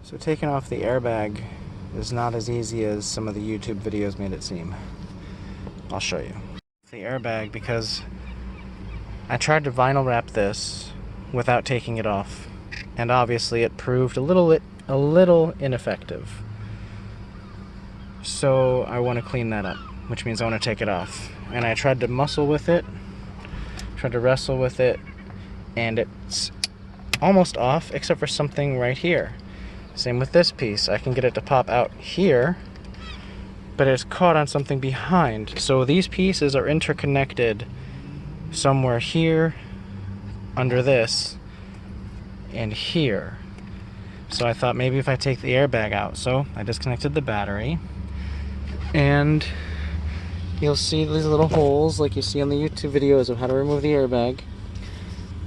So taking off the airbag is not as easy as some of the YouTube videos made it seem. I'll show you. The airbag, because I tried to vinyl wrap this without taking it off, and obviously it proved a little ineffective. So I want to clean that up, which means I want to take it off. And I tried to muscle with it, tried to wrestle with it, and it's almost off except for something right here. Same with this piece. I can get it to pop out here, but it's caught on something behind. So these pieces are interconnected somewhere here, under this, and here. So I thought maybe if I take the airbag out. So I disconnected the battery, and you'll see these little holes like you see on the YouTube videos of how to remove the airbag.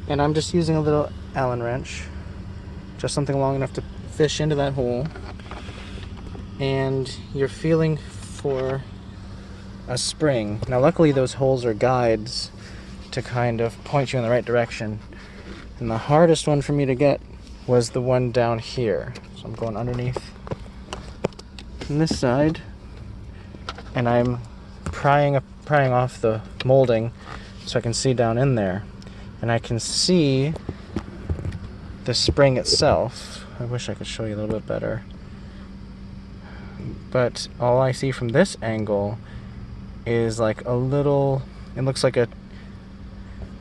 And I'm just using a little Allen wrench, just something long enough to fish into that hole, and you're feeling for a spring. Now luckily those holes are guides to kind of point you in the right direction, and the hardest one for me to get was the one down here. So I'm going underneath on this side, and I'm prying off the molding so I can see down in there, and I can see the spring itself. I wish I could show you a little bit better, but all I see from this angle is like a little, it looks like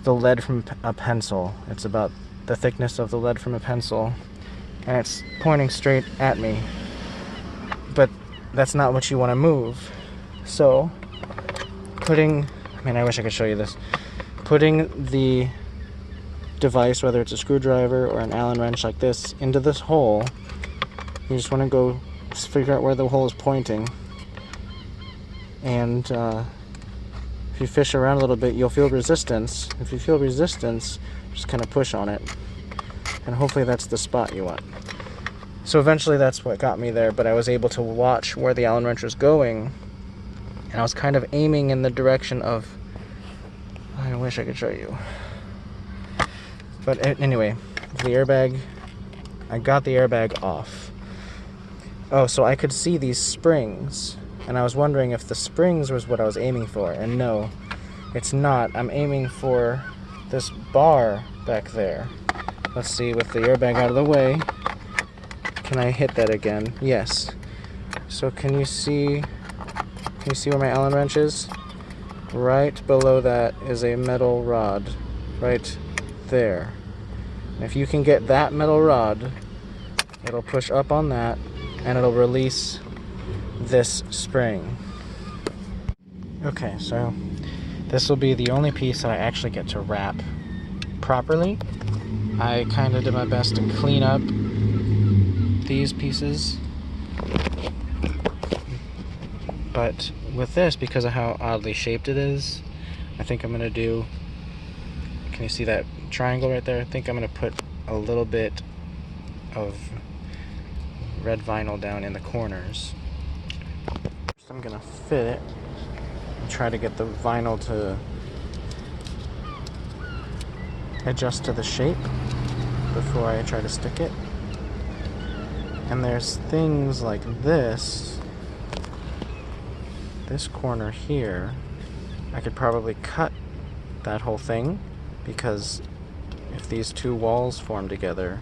the lead from a pencil. It's about the thickness of the lead from a pencil, and it's pointing straight at me, but that's not what you want to move. So I wish I could show you this, putting the device, whether it's a screwdriver or an Allen wrench like this, into this hole, you just want to go figure out where the hole is pointing, and if you fish around a little bit, you'll feel resistance. If you feel resistance, just kind of push on it, and hopefully that's the spot you want. So eventually that's what got me there, but I was able to watch where the Allen wrench was going, and I was kind of aiming in the direction of, I wish I could show you. But anyway, the airbag, I got the airbag off. Oh, so I could see these springs, and I was wondering if the springs was what I was aiming for, and no, it's not. I'm aiming for this bar back there. Let's see, with the airbag out of the way, can I hit that again? Yes. So can you see where my Allen wrench is? Right below that is a metal rod, right there. And if you can get that metal rod, it'll push up on that and it'll release this spring. Okay, so this will be the only piece that I actually get to wrap properly. I kind of did my best to clean up these pieces, but with this, because of how oddly shaped it is, I think I'm gonna do, can you see that triangle right there? I think I'm gonna put a little bit of red vinyl down in the corners. First I'm gonna fit it and try to get the vinyl to adjust to the shape before I try to stick it. And there's things like this corner here, I could probably cut that whole thing, because if these two walls form together,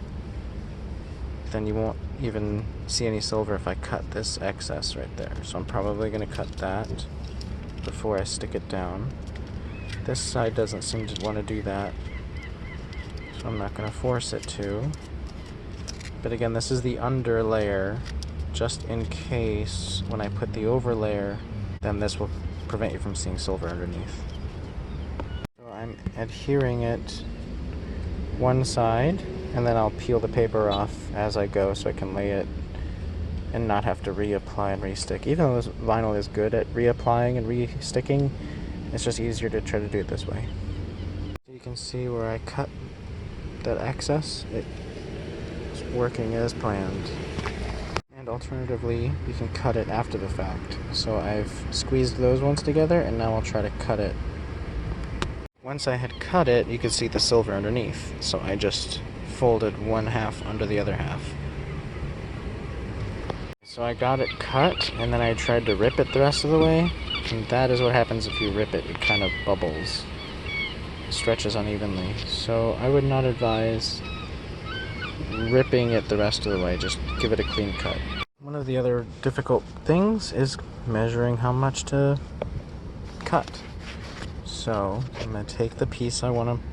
then you won't even see any silver if I cut this excess right there. So I'm probably going to cut that before I stick it down. This side doesn't seem to want to do that, so I'm not going to force it to. But again, this is the under layer, just in case when I put the over layer, then this will prevent you from seeing silver underneath. So I'm adhering it one side, and then I'll peel the paper off as I go so I can lay it and not have to reapply and re-stick. Even though this vinyl is good at reapplying and re-sticking, it's just easier to try to do it this way. You can see where I cut that excess. It's working as planned. And alternatively, you can cut it after the fact. So I've squeezed those ones together, and now I'll try to cut it. Once I had cut it, you could see the silver underneath. So I just folded one half under the other half. So I got it cut, and then I tried to rip it the rest of the way, and that is what happens if you rip it. It kind of bubbles, stretches unevenly. So I would not advise ripping it the rest of the way, just give it a clean cut. One of the other difficult things is measuring how much to cut. So I'm going to take the piece I want to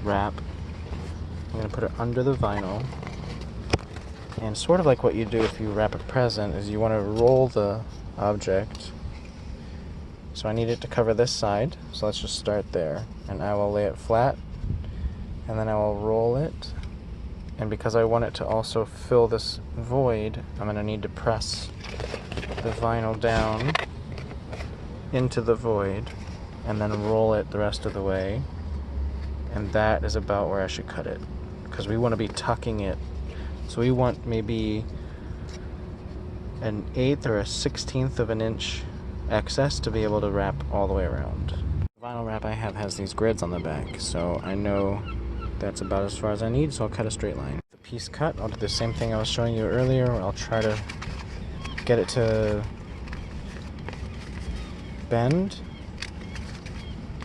wrap, I'm going to put it under the vinyl, and sort of like what you do if you wrap a present is you want to roll the object. So I need it to cover this side, so let's just start there, and I will lay it flat, and then I will roll it. And because I want it to also fill this void, I'm going to need to press the vinyl down into the void and then roll it the rest of the way. And that is about where I should cut it, because we want to be tucking it. So we want maybe an 1/8 or a 1/16 of an inch excess to be able to wrap all the way around. The vinyl wrap I have has these grids on the back, so I know that's about as far as I need, so I'll cut a straight line. The piece cut, I'll do the same thing I was showing you earlier. I'll try to get it to bend,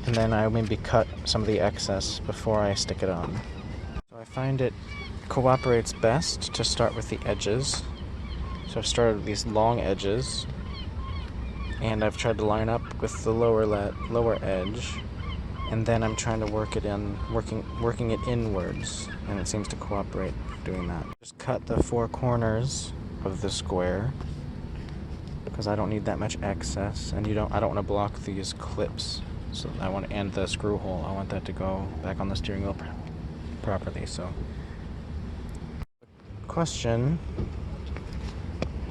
and then I maybe cut some of the excess before I stick it on. So I find it cooperates best to start with the edges. So I've started with these long edges, and I've tried to line up with the lower edge, and then I'm trying to work it in, working it inwards, and it seems to cooperate doing that. Just cut the 4 corners of the square, because I don't need that much excess, and I don't want to block these clips. So I want to end the screw hole. I want that to go back on the steering wheel properly. So, question: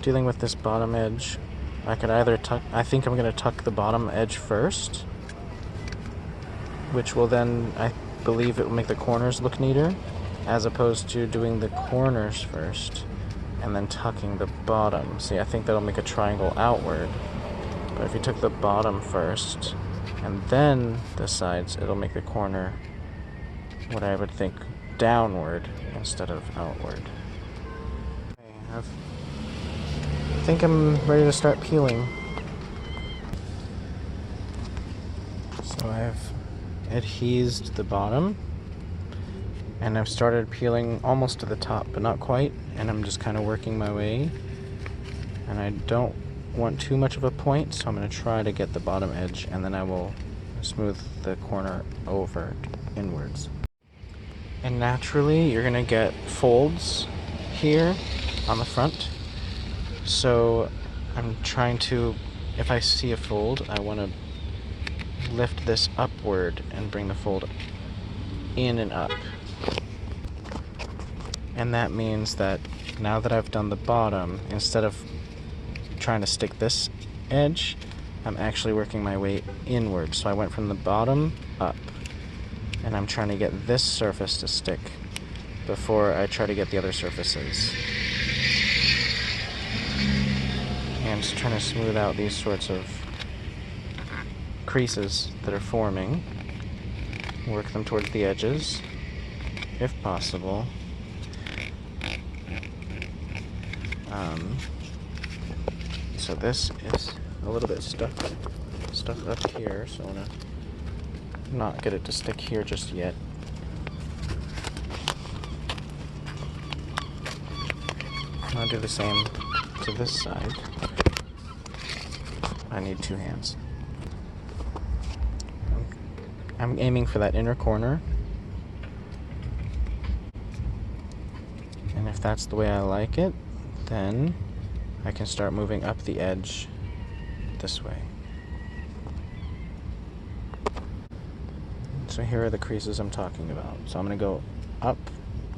dealing with this bottom edge, I could either tuck. I think I'm going to tuck the bottom edge first, which will then, I believe, it will make the corners look neater, as opposed to doing the corners first and then tucking the bottom. See, I think that'll make a triangle outward. But if you took the bottom first and then the sides, it'll make the corner, what I would think, downward instead of outward. Okay, I think I'm ready to start peeling. So I've adhesed the bottom, and I've started peeling almost to the top, but not quite, and I'm just kind of working my way, and I don't want too much of a point, so I'm going to try to get the bottom edge, and then I will smooth the corner over inwards. And naturally you're going to get folds here on the front, so I'm trying to, if I see a fold, I want to lift this upward and bring the fold in and up. And that means that now that I've done the bottom, instead of trying to stick this edge, I'm actually working my way inward. So I went from the bottom up, and I'm trying to get this surface to stick before I try to get the other surfaces. And just trying to smooth out these sorts of creases that are forming. Work them towards the edges, if possible. So this is a little bit stuck up here, so I'm gonna not get it to stick here just yet. I'll do the same to this side. I need 2 hands. I'm aiming for that inner corner, and if that's the way I like it, then I can start moving up the edge this way. So here are the creases I'm talking about. So I'm going to go up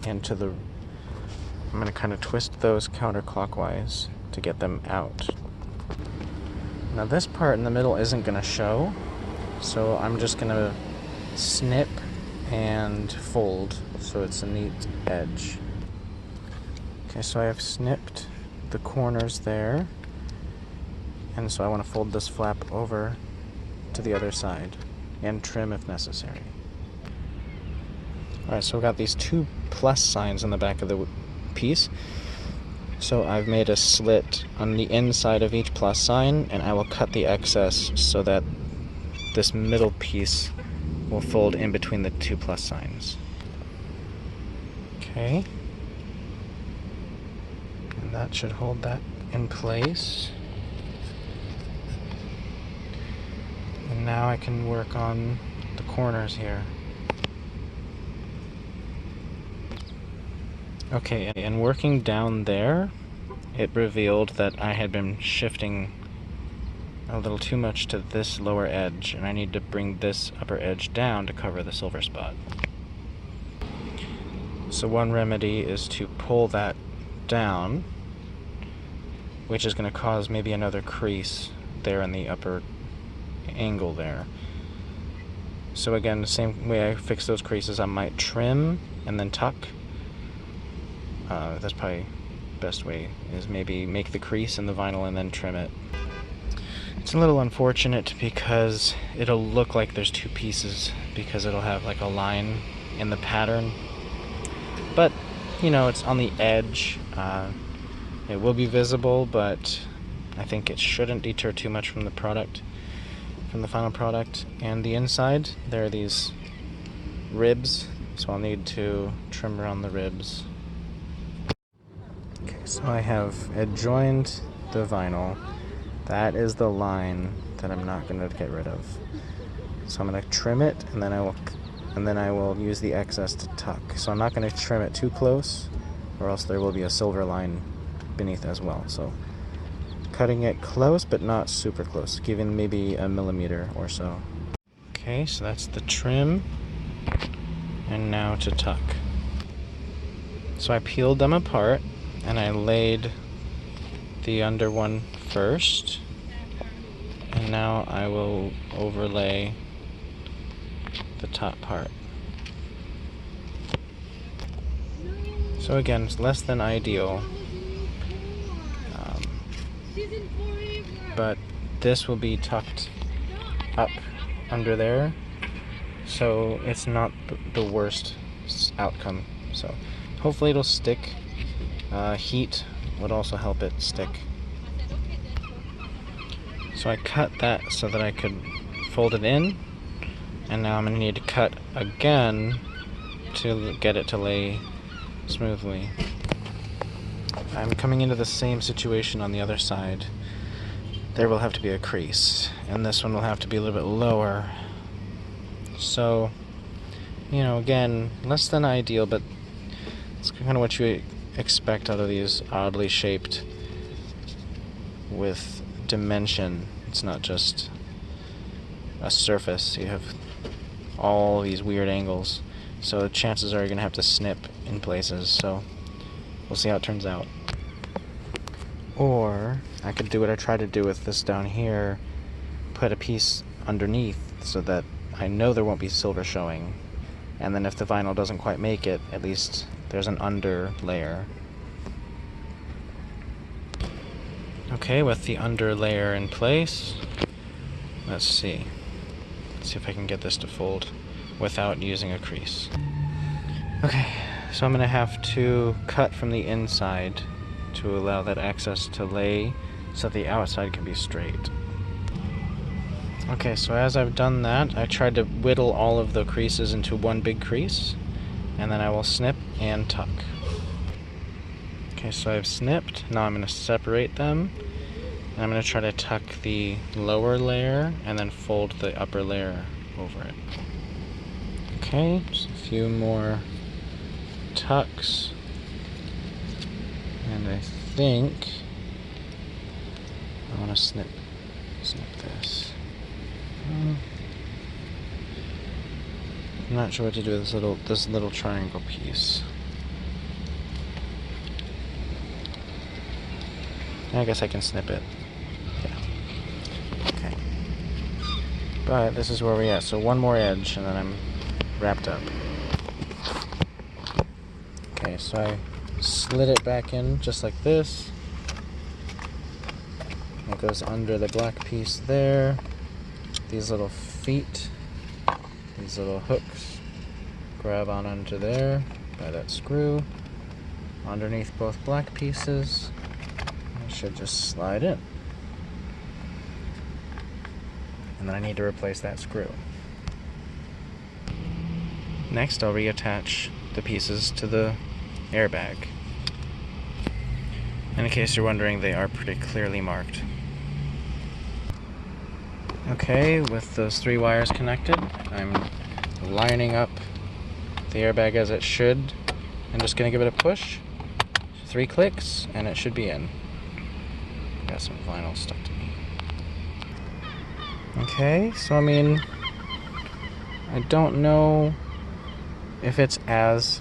and to the, I'm going to kind of twist those counterclockwise to get them out. Now this part in the middle isn't going to show, so I'm just going to snip and fold so it's a neat edge. Okay, so I have snipped the corners there, and so I want to fold this flap over to the other side and trim if necessary. Alright, so we've got these 2 plus signs on the back of the piece. So I've made a slit on the inside of each plus sign, and I will cut the excess so that this middle piece will fold in between the two plus signs. Okay. And that should hold that in place. And now I can work on the corners here. Okay, and working down there, it revealed that I had been shifting a little too much to this lower edge, and I need to bring this upper edge down to cover the silver spot. So one remedy is to pull that down, which is going to cause maybe another crease there in the upper angle there. So again, the same way I fix those creases, I might trim and then tuck. That's probably the best way, is maybe make the crease in the vinyl and then trim it. It's a little unfortunate because it'll look like there's two pieces because it'll have like a line in the pattern. But, you know, it's on the edge. It will be visible, but I think it shouldn't deter too much from the product, from the final product. And the inside, there are these ribs, so I'll need to trim around the ribs. Okay, so I have adjoined the vinyl. That is the line that I'm not going to get rid of. So I'm going to trim it, and then I will use the excess to tuck. So I'm not going to trim it too close, or else there will be a silver line beneath as well. So cutting it close, but not super close, giving maybe a millimeter or so. Okay, so that's the trim, and now to tuck. So I peeled them apart, and I laid the under one first, and now I will overlay the top part. So again, it's less than ideal, but this will be tucked up under there, so it's not the worst outcome. So hopefully it'll stick. Heat would also help it stick. So I cut that so that I could fold it in, and now I'm going to need to cut again to get it to lay smoothly. I'm coming into the same situation on the other side. There will have to be a crease, and this one will have to be a little bit lower. So, you know, again, less than ideal, but it's kind of what you expect out of these oddly shaped with dimension. It's not just a surface. You have all these weird angles, so chances are you're gonna have to snip in places. So we'll see how it turns out. Or I could do what I tried to do with this down here, put a piece underneath so that I know there won't be silver showing, and then if the vinyl doesn't quite make it, at least there's an under layer. Okay, with the under layer in place, let's see if I can get this to fold without using a crease. Okay, so I'm going to have to cut from the inside to allow that excess to lay so the outside can be straight. Okay, so as I've done that, I tried to whittle all of the creases into one big crease, and then I will snip and tuck. Okay, so I've snipped. Now I'm going to separate them, and I'm going to try to tuck the lower layer and then fold the upper layer over it. Okay, just a few more tucks, and I think I want to snip this. I'm not sure what to do with this little triangle piece. I guess I can snip it. Yeah. Okay. But this is where we're at. So one more edge, and then I'm wrapped up. Okay, so I slid it back in just like this. It goes under the black piece there. These little feet, these little hooks grab on onto there by that screw. underneath both black pieces. It should just slide in. And then I need to replace that screw. Next, I'll reattach the pieces to the airbag. And in case you're wondering, they are pretty clearly marked. Okay, with those 3 wires connected, I'm lining up the airbag as it should. I'm just going to give it a push. 3 clicks, and it should be in. Got some vinyl stuck to me. Okay, so I mean, I don't know if it's as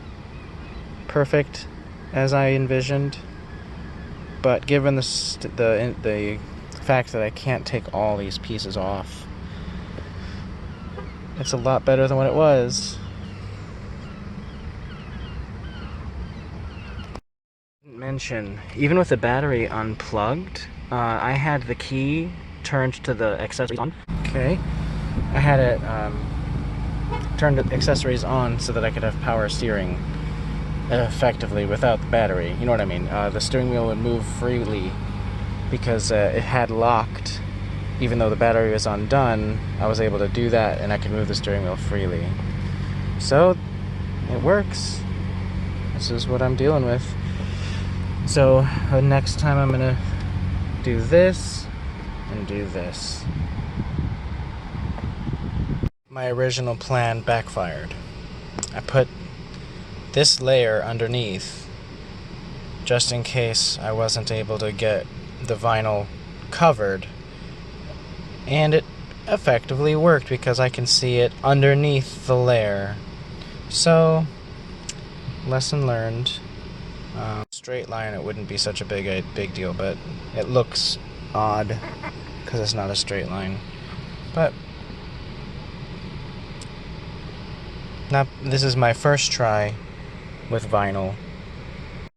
perfect as I envisioned, but given the fact that I can't take all these pieces off, it's a lot better than what it was. Mention, even with the battery unplugged, I had the key turned to the accessories on. Okay, I had it turned the accessories on so that I could have power steering effectively without the battery. You know what I mean? The steering wheel would move freely because it had locked. Even though the battery was undone, I was able to do that, and I could move the steering wheel freely. So it works. This is what I'm dealing with. So next time I'm gonna do this and do this. My original plan backfired. I put this layer underneath just in case I wasn't able to get the vinyl covered, and it effectively worked because I can see it underneath the layer. So, lesson learned. Straight line, it wouldn't be such a big deal, but it looks odd because it's not a straight line. But this is my first try with vinyl,